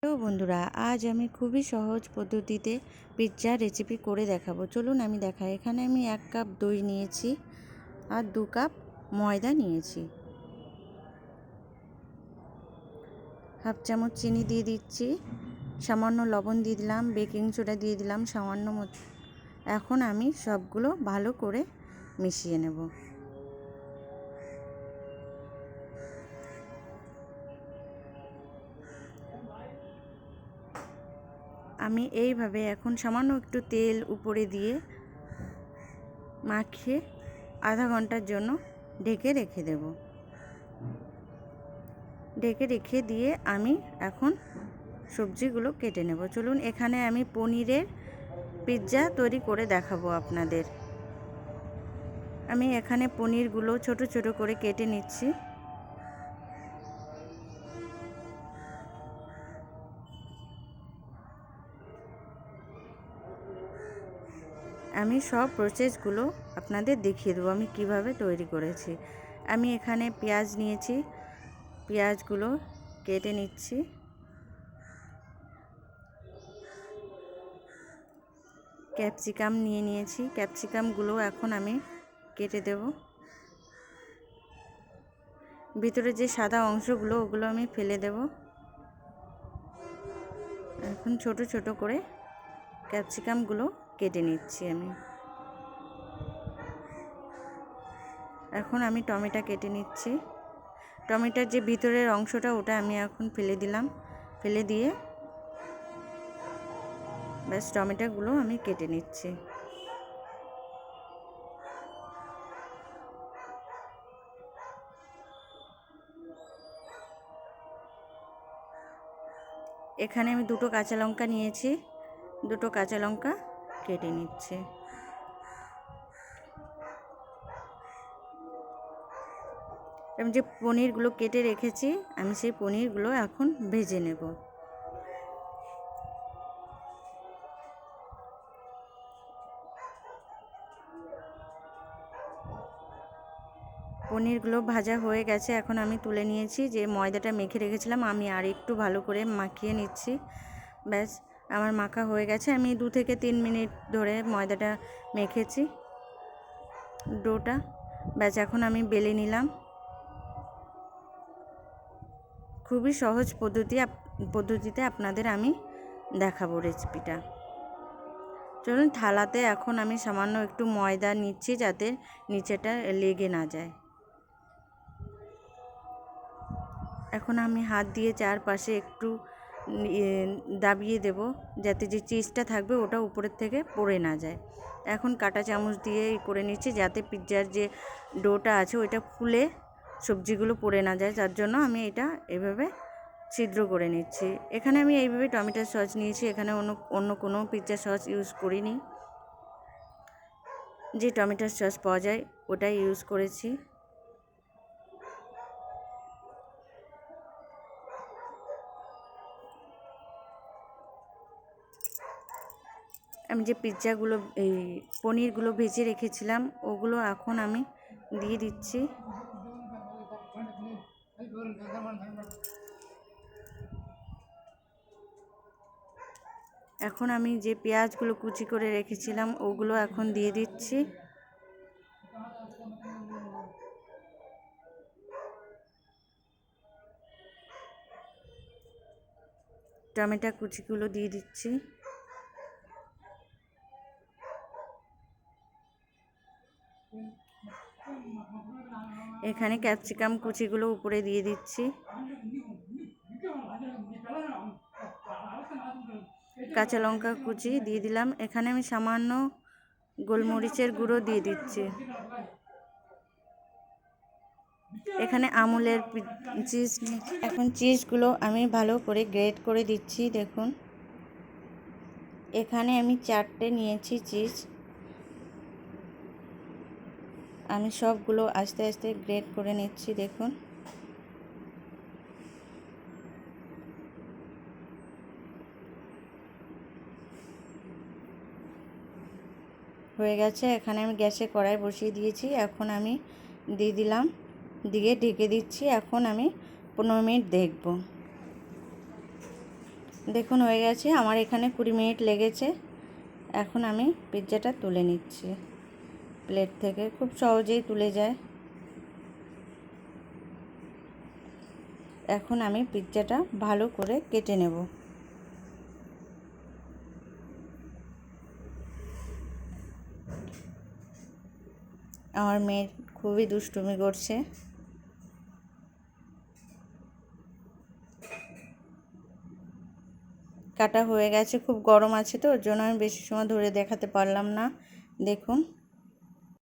তো বন্ধুরা, আজ আমি খুবই সহজ পদ্ধতিতে পিৎজা রেসিপি করে দেখাবো। চলুন আমি দেখাই। এখানে আমি 1 কাপ দই নিয়েছি আর 2 কাপ ময়দা নিয়েছি। হাফ চামচ চিনি দিয়ে দিচ্ছি, সামান্য লবণ দিয়ে দিলাম, বেকিং সোডা দিয়ে দিলাম সামান্য মতো। এখন আমি সবগুলো ভালো করে মিশিয়ে নেব। আমি এইভাবে এখন সামান্য একটু তেল উপরে দিয়ে মাখিয়ে আধা ঘন্টার জন্য ঢেকে রেখে দেব। ঢেকে রেখে দিয়ে আমি এখন সবজিগুলো কেটে নেব। চলুন এখানে আমি পনিরের পিৎজা তৈরি করে দেখাবো আপনাদের। আমি এখানে পনিরগুলো ছোট ছোট করে কেটে নিচ্ছি। আমি সব প্রসেসগুলো আপনাদের দেখিয়ে দেবো আমি কিভাবে তৈরি করেছি। আমি এখানে পেঁয়াজ নিয়েছি, পেঁয়াজগুলো কেটে নিচ্ছি। ক্যাপসিকাম নিয়েছি, ক্যাপসিকামগুলো এখন আমি কেটে দেব। ভিতরে যে সাদা অংশগুলো ওগুলো আমি ফেলে দেব। এখন ছোট ছোট করে ক্যাপসিকামগুলো কেটে নিচ্ছি আমি। এখন আমি টমেটো কেটে নিচ্ছি। টমেটোর যে ভিতরের অংশটা ওটা আমি এখন ফেলে দিলাম। ফেলে দিয়ে ব্যাস টমেটোগুলো আমি কেটে নিচ্ছি। এখানে আমি 2টো কাঁচা লঙ্কা নিয়েছি, 2টো কাঁচা লঙ্কা কেটে নিচ্ছি। আমি যে পনিরগুলো কেটে রেখেছি আমি সেই পনিরগুলো এখন ভেজে নেব। পনিরগুলো ভাজা হয়ে গেছে, এখন আমি তুলে নিয়েছি। যে ময়দাটা মেখে রেখেছিলাম আমি আর একটু ভালো করে মাখিয়ে নিচ্ছি। ব্যাস আমার মাখা হয়ে গেছে। আমি 2 থেকে 3 মিনিট ধরে ময়দাটা মেখেছি ডোটা। ব্যাস এখন আমি বেলে নিলাম। খুবই সহজ পদ্ধতিতে আপনাদের আমি দেখাবো রেসিপিটা। চলুন থালাতে এখন আমি সামান্য একটু ময়দা নিচ্ছি যাতে নিচেটা লেগে না যায়। এখন আমি হাত দিয়ে চারপাশে একটু দাবিয়ে দেব যাতে যে চিজটা থাকবে ওটা উপরের থেকে পড়ে না যায়। এখন কাঁটা চামচ দিয়ে করে নিচ্ছি যাতে পিৎজার যে ডোটা আছে ওইটা ফুলে সবজিগুলো পড়ে না যায়। যার জন্য আমি এটা এভাবে ছিদ্র করে নিচ্ছি। এখানে আমি এইভাবে টমেটো সস নিয়েছি। এখানে অন্য কোনো পিৎজা সস ইউজ করিনি। যে টমেটো সস পাওয়া যায় ওটাই ইউজ করেছি। আমি যে পিৎজাগুলো এই পনিরগুলো ভেজে রেখেছিলাম ওগুলো এখন আমি দিয়ে দিচ্ছি। এখন আমি যে পেঁয়াজগুলো কুচি করে রেখেছিলাম ওগুলো এখন দিয়ে দিচ্ছি। টমেটো কুচিগুলো দিয়ে দিচ্ছি। এখানে ক্যাপসিকাম কুচিগুলো উপরে দিয়ে দিচ্ছি। কাঁচা লঙ্কা কুচি দিয়ে দিলাম। এখানে আমি সামান্য গোলমরিচের গুঁড়ো দিয়ে দিচ্ছি। এখানে আমুলের চিজ এখন চিজগুলো আমি ভালো করে গ্রেট করে দিচ্ছি। দেখুন এখানে আমি 4টে নিয়েছি চিজ। আমি সবগুলো আস্তে আস্তে গ্রেট করে নিচ্ছি। দেখুন হয়ে গেছে। এখানে আমি গ্যাসে কড়াই বসিয়ে দিয়েছি। এখন আমি দিয়ে দিলাম, দিয়ে ঢেকে দিচ্ছি। এখন আমি 15 মিনিট দেখব। দেখুন হয়ে গেছে, আমার এখানে 20 মিনিট লেগেছে। এখন আমি পিৎজাটা তুলে নিচ্ছি প্লেট থেকে, খুব সহজেই তুলে যায়। এখন আমি পিৎজাটা ভালো করে কেটে নেব। আমার মেয়ে খুবই দুষ্টুমি করছে। কাটা হয়ে গেছে, খুব গরম আছে তো, ওর জন্য আমি বেশি সময় ধরে দেখাতে পারলাম না। দেখুন